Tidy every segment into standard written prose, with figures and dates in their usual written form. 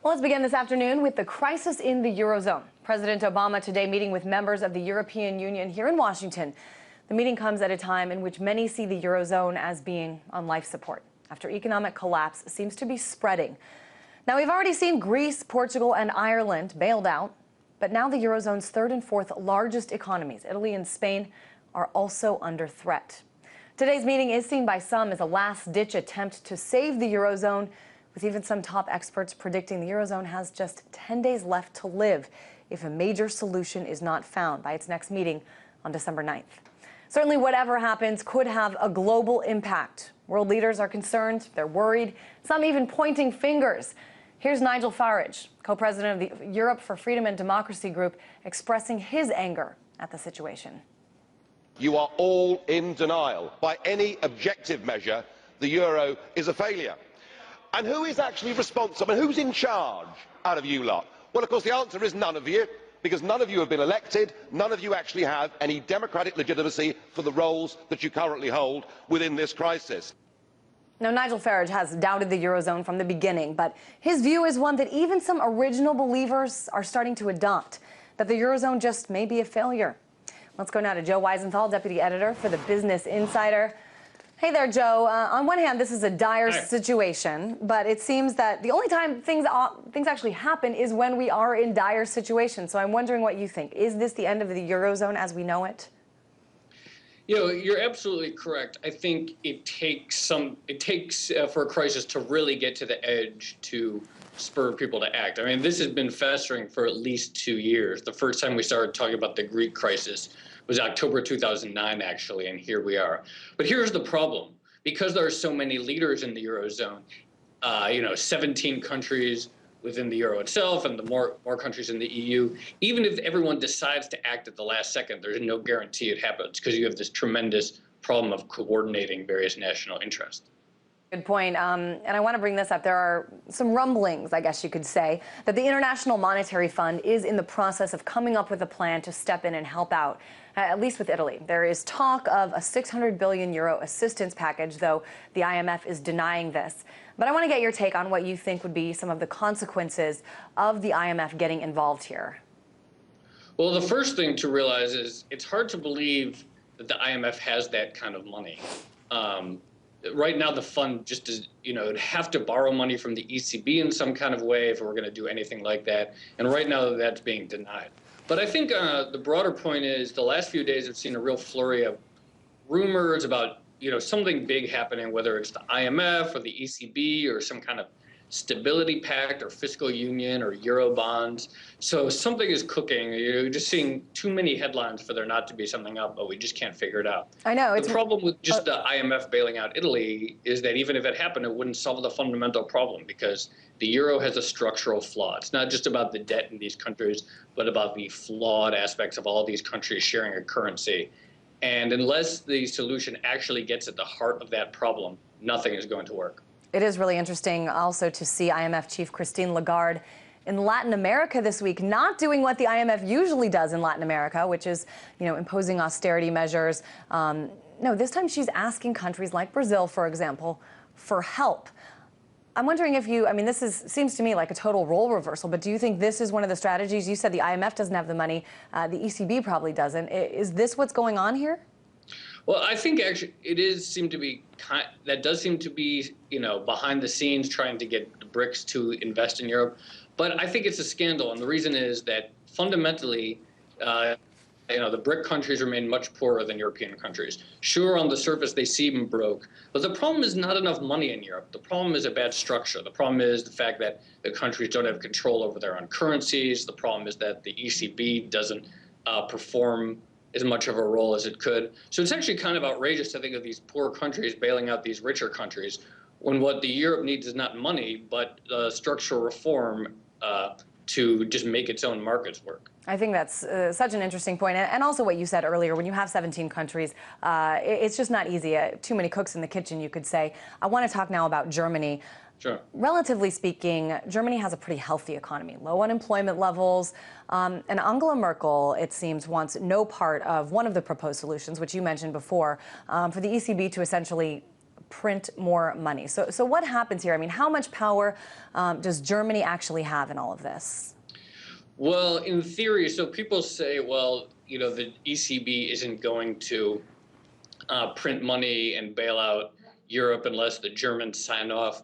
Well, let's begin this afternoon with the crisis in the Eurozone. President Obama today meeting with members of the European Union here in Washington. The meeting comes at a time in which many see the Eurozone as being on life support after economic collapse seems to be spreading. Now, we've already seen Greece, Portugal, and Ireland bailed out, but now the Eurozone's third and fourth largest economies, Italy and Spain, are also under threat. Today's meeting is seen by some as a last-ditch attempt to save the Eurozone, with even some top experts predicting the Eurozone has just 10 days left to live if a major solution is not found by its next meeting on December 9th. Certainly whatever happens could have a global impact. World leaders are concerned, they're worried, some even pointing fingers. Here's Nigel Farage, co-president of the Europe for Freedom and Democracy group, expressing his anger at the situation. You are all in denial. By any objective measure, the euro is a failure. And who is actually responsible? Who's in charge out of you lot? Well, of course, the answer is none of you, because none of you have been elected. None of you actually have any democratic legitimacy for the roles that you currently hold within this crisis. Now, Nigel Farage has doubted the Eurozone from the beginning, but his view is one that even some original believers are starting to adopt, that the Eurozone just may be a failure. Let's go now to Joe Weisenthal, deputy editor for the Business Insider. Hey there, Joe. On one hand, this is a dire situation, but it seems that the only time things actually happen is when we are in dire situations. So I'm wondering what you think. Is this the end of the Eurozone as we know it? You know, you're absolutely correct. I think it takes for a crisis to really get to the edge to spur people to act. I mean, this has been festering for at least 2 years. The first time we started talking about the Greek crisis was October 2009, actually, and here we are. But here's the problem. Because there are so many leaders in the Eurozone, 17 countries within the Euro itself and the more countries in the EU, even if everyone decides to act at the last second, there's no guarantee it happens because you have this tremendous problem of coordinating various national interests. Good point. And I want to bring this up. There are some rumblings, I guess you could say, that the International Monetary Fund is in the process of coming up with a plan to step in and help out, at least with Italy. There is talk of a 600 billion euro assistance package, though the IMF is denying this. But I want to get your take on what you think would be some of the consequences of the IMF getting involved here. Well, the first thing to realize is it's hard to believe that the IMF has that kind of money. Right now, the fund just is, it'd have to borrow money from the ECB in some kind of way if we're going to do anything like that. And right now, that's being denied. But I think the broader point is the last few days have seen a real flurry of rumors about, something big happening, whether it's the IMF or the ECB or some kind of stability pact or fiscal union or euro bonds. So something is cooking. You're just seeing too many headlines for there not to be something up, but we just can't figure it out. I know. The problem with just the IMF bailing out Italy is that even if it happened, it wouldn't solve the fundamental problem because the euro has a structural flaw. It's not just about the debt in these countries, but about the flawed aspects of all these countries sharing a currency. And unless the solution actually gets at the heart of that problem, nothing is going to work. It is really interesting also to see IMF Chief Christine Lagarde in Latin America this week, not doing what the IMF usually does in Latin America, which is, imposing austerity measures. No, this time she's asking countries like Brazil, for example, for help. I'm wondering if this seems to me like a total role reversal, but do you think this is one of the strategies? You said the IMF doesn't have the money, the ECB probably doesn't. Is this what's going on here? Well, I think actually that does seem to be, behind the scenes trying to get the BRICS to invest in Europe. But I think it's a scandal. And the reason is that fundamentally, the BRIC countries remain much poorer than European countries. Sure, on the surface, they seem broke. But the problem is not enough money in Europe. The problem is a bad structure. The problem is the fact that the countries don't have control over their own currencies. The problem is that the ECB doesn't perform as much of a role as it could. So it's actually kind of outrageous to think of these poor countries bailing out these richer countries when what the Europe needs is not money, but structural reform to just make its own markets work. I think that's such an interesting point. And also what you said earlier, when you have 17 countries, it's just not easy. Too many cooks in the kitchen, you could say. I want to talk now about Germany. Sure. Relatively speaking, Germany has a pretty healthy economy, low unemployment levels, and Angela Merkel, it seems, wants no part of one of the proposed solutions, which you mentioned before, for the ECB to essentially print more money. So what happens here? I mean, how much power does Germany actually have in all of this? Well, in theory, so people say, well, the ECB isn't going to print money and bail out Europe unless the Germans sign off.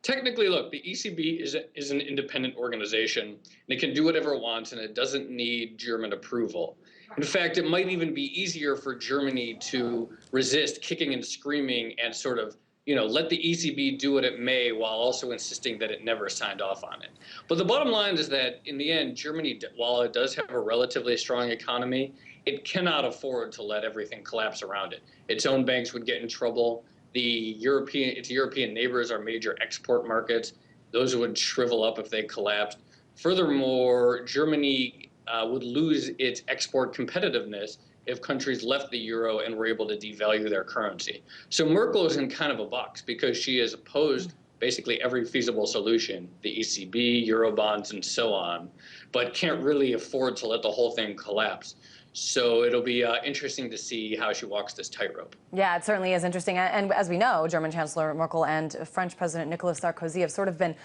Technically, look, the ECB is an independent organization, and it can do whatever it wants, and it doesn't need German approval. In fact, it might even be easier for Germany to resist kicking and screaming and sort of, let the ECB do what it may while also insisting that it never signed off on it. But the bottom line is that in the end, Germany, while it does have a relatively strong economy, it cannot afford to let everything collapse around it. Its own banks would get in trouble. Its European neighbors are major export markets. Those would shrivel up if they collapsed. Furthermore, Germany would lose its export competitiveness if countries left the euro and were able to devalue their currency. So Merkel is in kind of a box because she has opposed basically every feasible solution, the ECB, Eurobonds, and so on, but can't really afford to let the whole thing collapse. So it'll be interesting to see how she walks this tightrope. Yeah, it certainly is interesting. And as we know, German Chancellor Merkel and French President Nicolas Sarkozy have sort of been,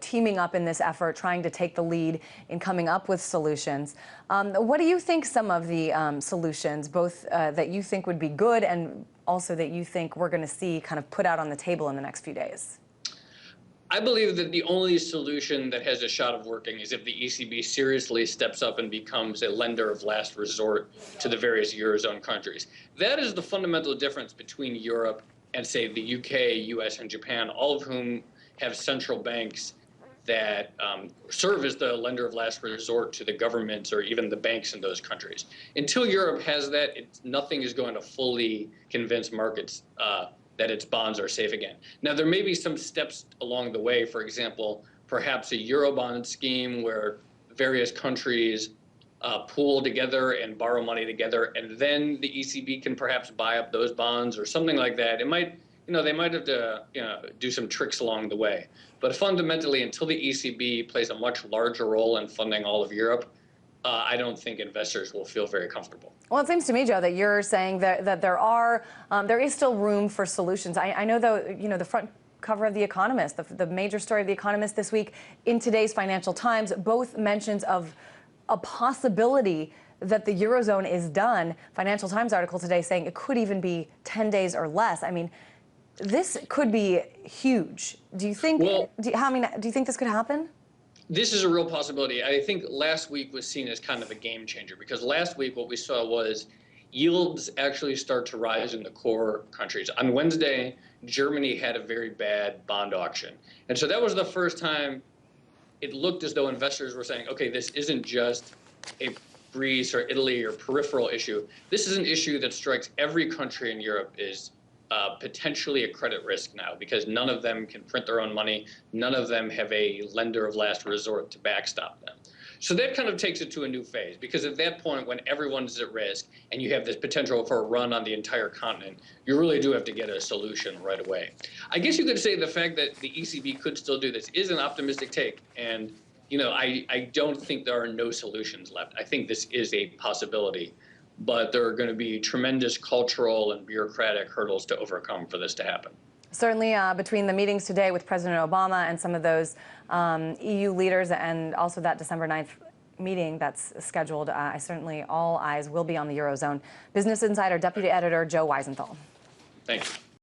teaming up in this effort, trying to take the lead in coming up with solutions. What do you think some of the solutions, both that you think would be good and also that you think we're going to see kind of put out on the table in the next few days? I believe that the only solution that has a shot of working is if the ECB seriously steps up and becomes a lender of last resort to the various Eurozone countries. That is the fundamental difference between Europe and, say, the UK, US, and Japan, all of whom have central banks that serve as the lender of last resort to the governments or even the banks in those countries. Until Europe has that, nothing is going to fully convince markets that its bonds are safe again. Now, there may be some steps along the way, for example, perhaps a Eurobond scheme where various countries pool together and borrow money together, and then the ECB can perhaps buy up those bonds or something like that. It might, they might have to do some tricks along the way. But fundamentally, until the ECB plays a much larger role in funding all of Europe, I don't think investors will feel very comfortable. Well, it seems to me, Joe, that you're saying that there is still room for solutions. I know, though, the front cover of The Economist, the major story of The Economist this week in today's Financial Times, both mentions of a possibility that the Eurozone is done. Financial Times article today saying it could even be 10 days or less. I mean, this could be huge. Do you think? Well, do you think this could happen? This is a real possibility. I think last week was seen as kind of a game changer because last week what we saw was yields actually start to rise in the core countries. On Wednesday, Germany had a very bad bond auction. And so that was the first time it looked as though investors were saying, okay, this isn't just a Greece or Italy or peripheral issue. This is an issue that strikes every country in Europe is potentially a credit risk now because none of them can print their own money. None of them have a lender of last resort to backstop them. So that kind of takes it to a new phase because at that point when everyone's at risk and you have this potential for a run on the entire continent, you really do have to get a solution right away. I guess you could say the fact that the ECB could still do this is an optimistic take. And, I don't think there are no solutions left. I think this is a possibility. But there are going to be tremendous cultural and bureaucratic hurdles to overcome for this to happen. Certainly between the meetings today with President Obama and some of those EU leaders and also that December 9th meeting that's scheduled, certainly all eyes will be on the Eurozone. Business Insider Deputy Editor Joe Weisenthal. Thanks.